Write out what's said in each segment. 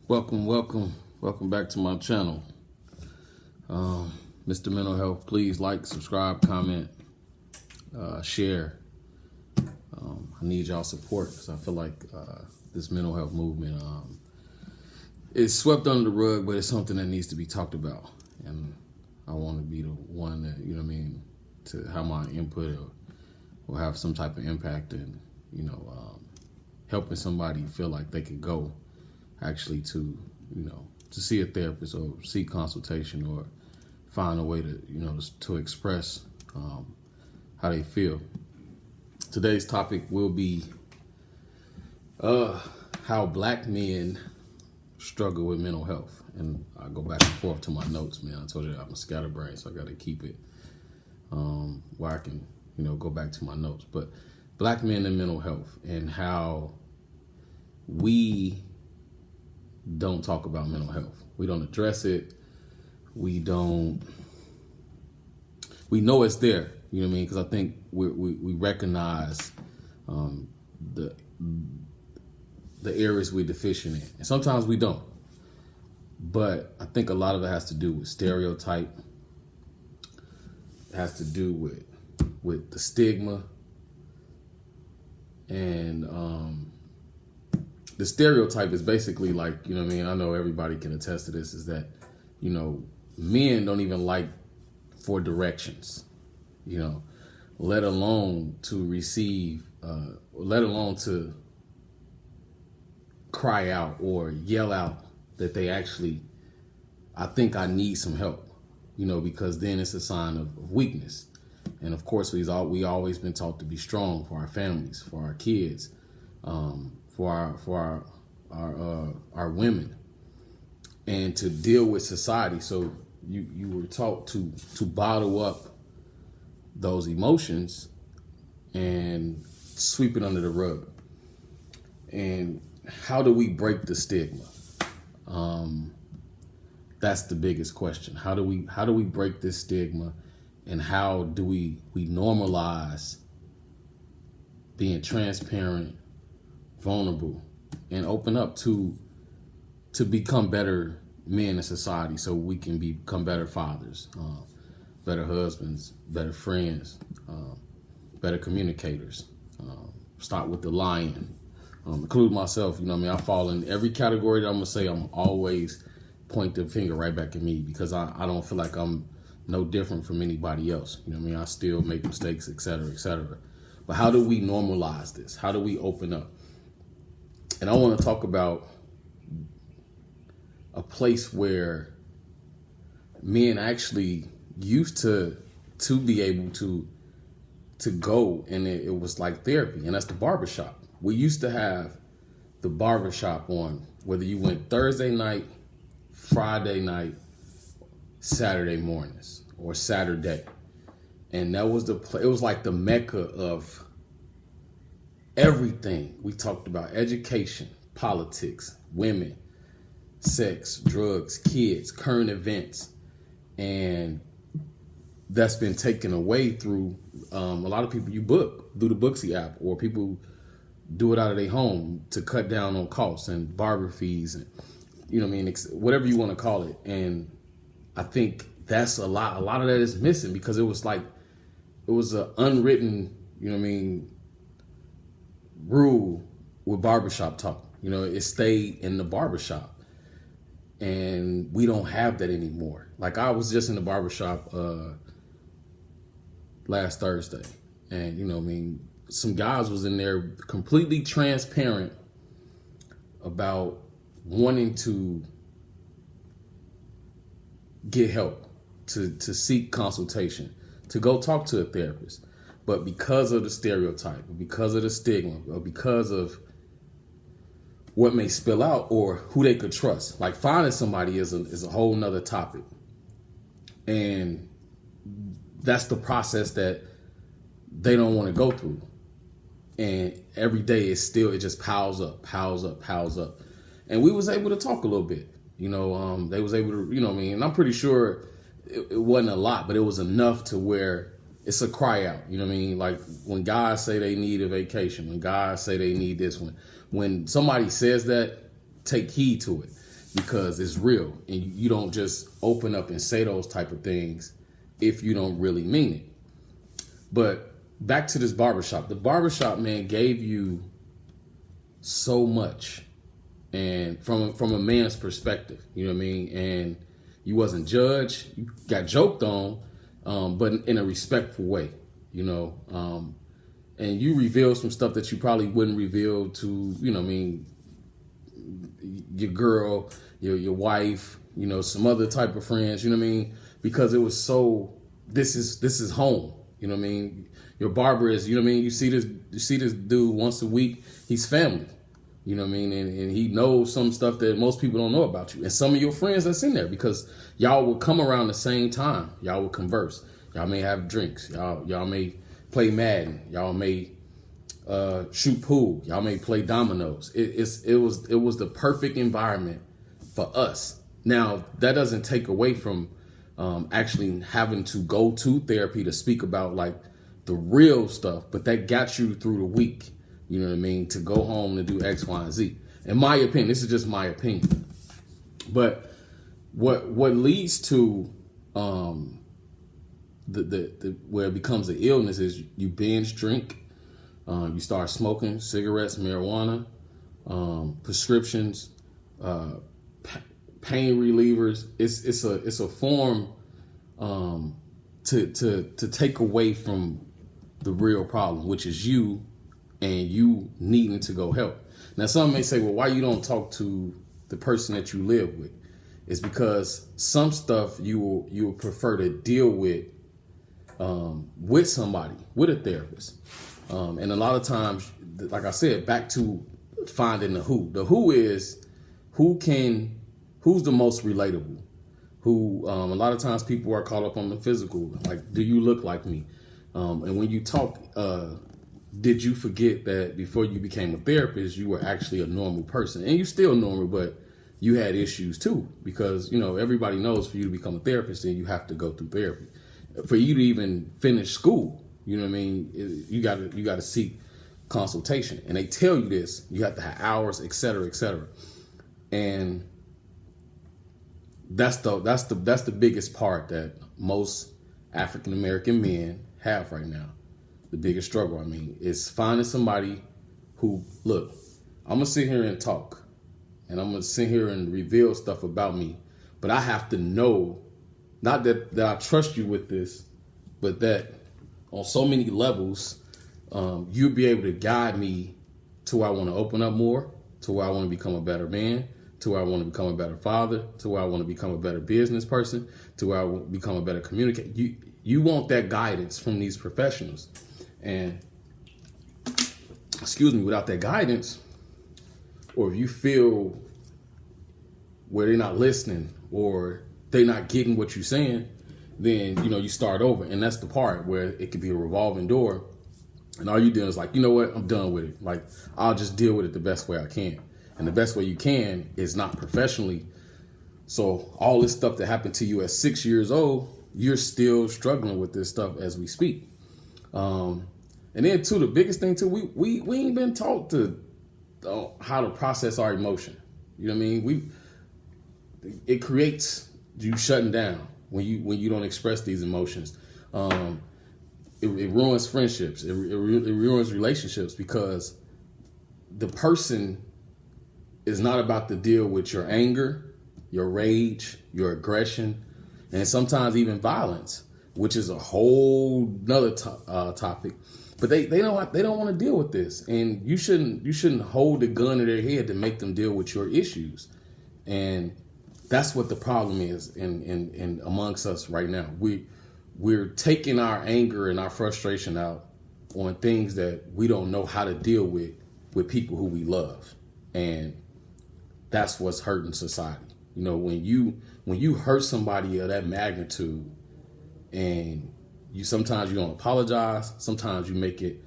Welcome back to my channel. Mr. Mental Health, please like, subscribe, comment, share. I need y'all support because I feel like this mental health movement is swept under the rug, but it's something that needs to be talked about. And I want to be the one that, to have my input or have some type of impact in, helping somebody feel like they could go actually to see a therapist or seek consultation or find a way to express how they feel. Today's topic will be how black men struggle with mental health. And I go back and forth to my notes, man. I told you I'm a scatterbrain, so I got to keep it where I can, go back to my notes. But black men and mental health and how we don't talk about mental health. We don't address it. We know it's there. You know what I mean? Because I think we recognize the areas we're deficient in, and sometimes we don't. But I think a lot of it has to do with stereotype. It has to do with the stigma, and the stereotype is basically like, I know everybody can attest to this, is that, men don't even like for directions, let alone to receive, let alone to cry out or yell out that they actually, I think I need some help, because then it's a sign of weakness. And of course, we always been taught to be strong for our families, for our kids, for our women, and to deal with society. So you were taught to bottle up those emotions and sweep it under the rug. And how do we break the stigma? That's the biggest question. How do we break this stigma, and how do we normalize being transparent, vulnerable, and open up to become better men in society, so we can become better fathers, better husbands, better friends, better communicators. Start with the lying, include myself. I fall in every category that I'm gonna say. I'm always point the finger right back at me, because I don't feel like I'm no different from anybody else. I still make mistakes, et cetera, et cetera. But how do we normalize this? How do we open up? And I want to talk about a place where men actually used to be able to go, and it was like therapy, and that's the barbershop. We used to have the barbershop on, whether you went Thursday night, Friday night, Saturday mornings, or Saturday. And that was it was like the mecca of everything. We talked about education, politics, women, sex, drugs, kids, current events. And that's been taken away through a lot of people you book through the Booksy app, or people do it out of their home to cut down on costs and barber fees, and whatever you want to call it. And I think that's a lot of that is missing, because it was an unwritten, rule with barbershop talk. It stayed in the barbershop, and we don't have that anymore. Like, I was just in the barbershop last Thursday, and some guys was in there completely transparent about wanting to get help, to seek consultation, to go talk to a therapist. But because of the stereotype, because of the stigma, or because of what may spill out, or who they could trust, like finding somebody is a whole nother topic. And that's the process that they don't want to go through. And every day it just piles up. And we was able to talk a little bit. They was able to, and I'm pretty sure it wasn't a lot, but it was enough to where it's a cry out. Like, when guys say they need a vacation, when guys say they need this, when somebody says that, take heed to it. because it's real, and you don't just open up and say those type of things if you don't really mean it. But back to this barbershop. The barbershop, man, gave you so much, and from a man's perspective, you know what I mean? And you wasn't judged, you got joked on, but in a respectful way, you know. And you revealed some stuff that you probably wouldn't reveal to, you know what I mean, your girl, your wife, you know, some other type of friends, you know what I mean? Because it was so, this is home, you know what I mean? Your barber is, you know what I mean? You see this dude once a week, he's family, you know what I mean? And he knows some stuff that most people don't know about you. And some of your friends that's in there, because y'all will come around the same time. Y'all will converse. Y'all may have drinks. Y'all may play Madden. Y'all may shoot pool. Y'all may play dominoes. It was the perfect environment for us. Now, that doesn't take away from actually having to go to therapy to speak about like the real stuff, but that got you through the week. You know what I mean? To go home and do X, Y, and Z. In my opinion, this is just my opinion. But what leads to the where it becomes an illness is you binge drink, you start smoking cigarettes, marijuana, prescriptions, pain relievers. It's a form to take away from the real problem, which is you and you needing to go help. Now, some may say, well, why you don't talk to the person that you live with? It's because some stuff you will prefer to deal with somebody, with a therapist. And a lot of times, like I said, back to finding the who. The who is who's the most relatable. Who a lot of times people are caught up on the physical, like, do you look like me? And when you talk, did you forget that before you became a therapist, you were actually a normal person? And you're still normal, but you had issues too, because, you know, everybody knows for you to become a therapist, then you have to go through therapy. For you to even finish school, you know what I mean? You got to seek consultation, and they tell you this. You have to have hours, et cetera, et cetera. And that's the biggest part that most African American men have right now. The biggest struggle, I mean, is finding somebody who, look, I'm gonna sit here and talk, and I'm gonna sit here and reveal stuff about me, but I have to know, not that I trust you with this, but that on so many levels, you'll be able to guide me to where I want to open up more, to where I want to become a better man, to where I want to become a better father, to where I want to become a better business person, to where I want to become a better communicator. You want that guidance from these professionals. And, without that guidance, or if you feel where they're not listening or they're not getting what you're saying, then, you know, you start over. And that's the part where it could be a revolving door. And all you do is like, you know what, I'm done with it. Like, I'll just deal with it the best way I can. And the best way you can is not professionally. So all this stuff that happened to you at 6 years old, you're still struggling with this stuff as we speak. And then too, the biggest thing too, we ain't been taught to how to process our emotion. You know what I mean? It creates you shutting down when you don't express these emotions. It ruins friendships. It ruins relationships, because the person is not about to deal with your anger, your rage, your aggression, and sometimes even violence, which is a whole nother topic. But they don't want to deal with this, and you shouldn't hold a gun to their head to make them deal with your issues. And that's what the problem is in amongst us right now. We're taking our anger and our frustration out on things that we don't know how to deal with people who we love. And that's what's hurting society. You know, when you hurt somebody of that magnitude, and sometimes you don't apologize, sometimes you make it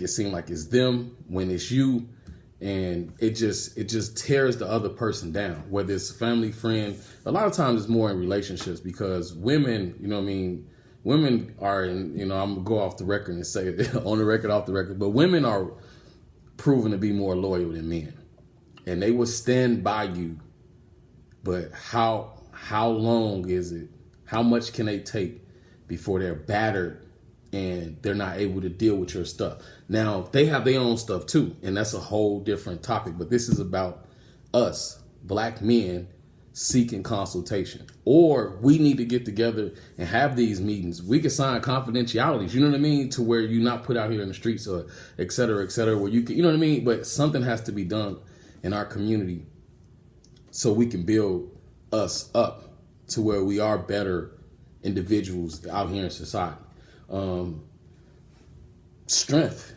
seem like it's them when it's you, and it just tears the other person down, whether it's a family, friend. A lot of times it's more in relationships, because women, you know what I mean, women are, I'm gonna go off the record and say it on the record, off the record, but women are proven to be more loyal than men, and they will stand by you But how long is it? How much can they take before they're battered and they're not able to deal with your stuff? Now, they have their own stuff too, and that's a whole different topic. But this is about us, black men, seeking consultation. Or we need to get together and have these meetings. We can sign confidentialities, you know what I mean, to where you're not put out here in the streets or et cetera, where you can, you know what I mean? But something has to be done in our community so we can build us up to where we are better individuals out here in society. Strength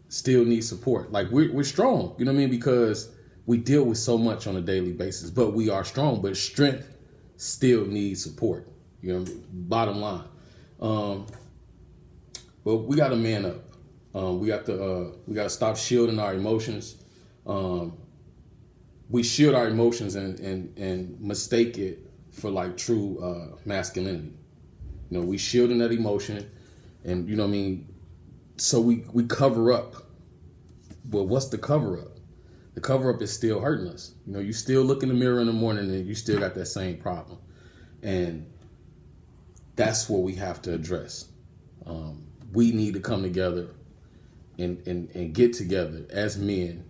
still needs support. Like we're strong, you know what I mean? Because we deal with so much on a daily basis, but we are strong, but strength still needs support. You know what I mean? Bottom line. But we got to man up. We got to stop shielding our emotions. We shield our emotions and mistake it for like true masculinity. You know, we shielding that emotion, and you know what I mean. So we cover up. But what's the cover up? The cover up is still hurting us. You know, you still look in the mirror in the morning and you still got that same problem, and that's what we have to address. We need to come together and get together as men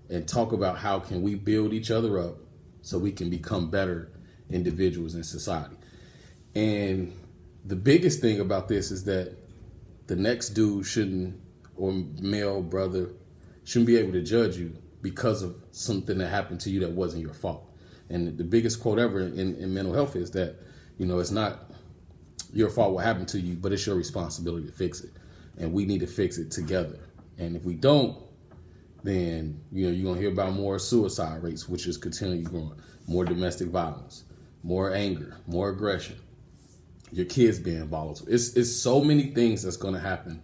and talk about how can we build each other up so we can become better individuals in society. And the biggest thing about this is that the next dude shouldn't, or male brother, shouldn't be able to judge you because of something that happened to you that wasn't your fault. And the biggest quote ever in mental health is that, you know, it's not your fault what happened to you, but it's your responsibility to fix it. And we need to fix it together. And if we don't, then, you know, you're going to hear about more suicide rates, which is continually growing, more domestic violence, more anger, more aggression, your kids being volatile. It's so many things that's going to happen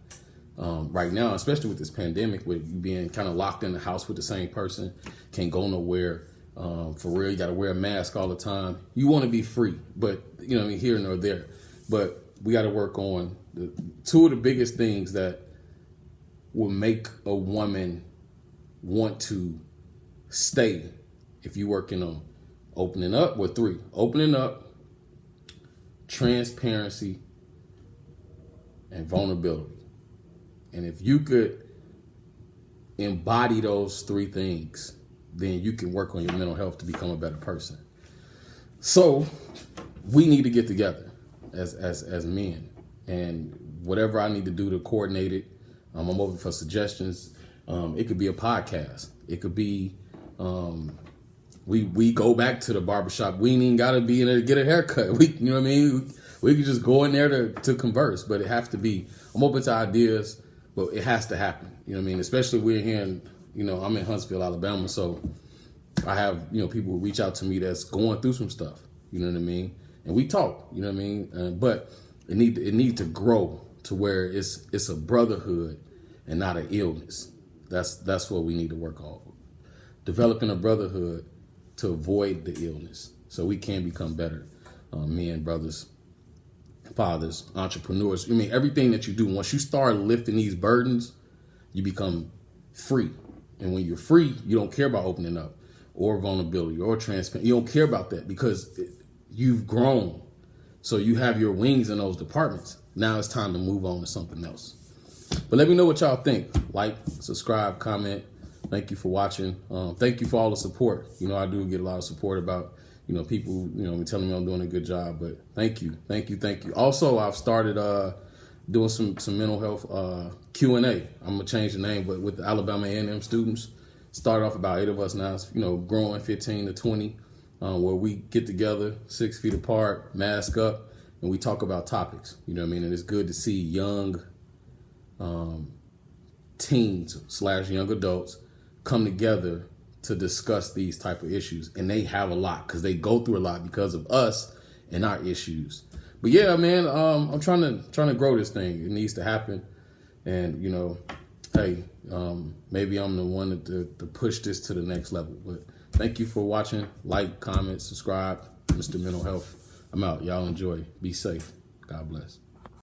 right now, especially with this pandemic, with you being kind of locked in the house with the same person, can't go nowhere. For real, you got to wear a mask all the time. You want to be free, but, you know what I mean, here nor there. But we got to work on two of the biggest things that will make a woman want to stay if you're working on opening up. Well, three: opening up, transparency, and vulnerability. And if you could embody those three things, then you can work on your mental health to become a better person. So we need to get together as men, and whatever I need to do to coordinate it, I'm open for suggestions. It could be a podcast. It could be we go back to the barbershop. We ain't even gotta be in there to get a haircut. You know what I mean? We could just go in there to converse, but it has to be. I'm open to ideas, but it has to happen. You know what I mean? Especially we're here in, you know, I'm in Huntsville, Alabama, so I have, you know, people who reach out to me that's going through some stuff. You know what I mean? And we talk. You know what I mean? But it need to grow to where it's a brotherhood and not an illness. That's what we need to work on. Developing a brotherhood to avoid the illness so we can become better men, brothers, fathers, entrepreneurs. I mean, everything that you do, once you start lifting these burdens, you become free. And when you're free, you don't care about opening up or vulnerability or transparency. You don't care about that because you've grown. So you have your wings in those departments. Now it's time to move on to something else. But let me know what y'all think. Like, subscribe, comment. Thank you for watching. Thank you for all the support. You know, I do get a lot of support about, you know, people, you know, telling me I'm doing a good job. But thank you. Also, I've started doing some mental health Q&A. I'm going to change the name, but with the Alabama A&M students. Started off about 8 of us now. It's, you know, growing 15 to 20, where we get together 6 feet apart, mask up, and we talk about topics. You know what I mean? And it's good to see young teens / young adults come together to discuss these type of issues. And they have a lot because they go through a lot because of us and our issues. But yeah, man, I'm trying to grow this thing. It needs to happen. And, you know, hey, maybe I'm the one to push this to the next level. But thank you for watching. Like, comment, subscribe. Mr. Mental Health. I'm out. Y'all enjoy. Be safe. God bless.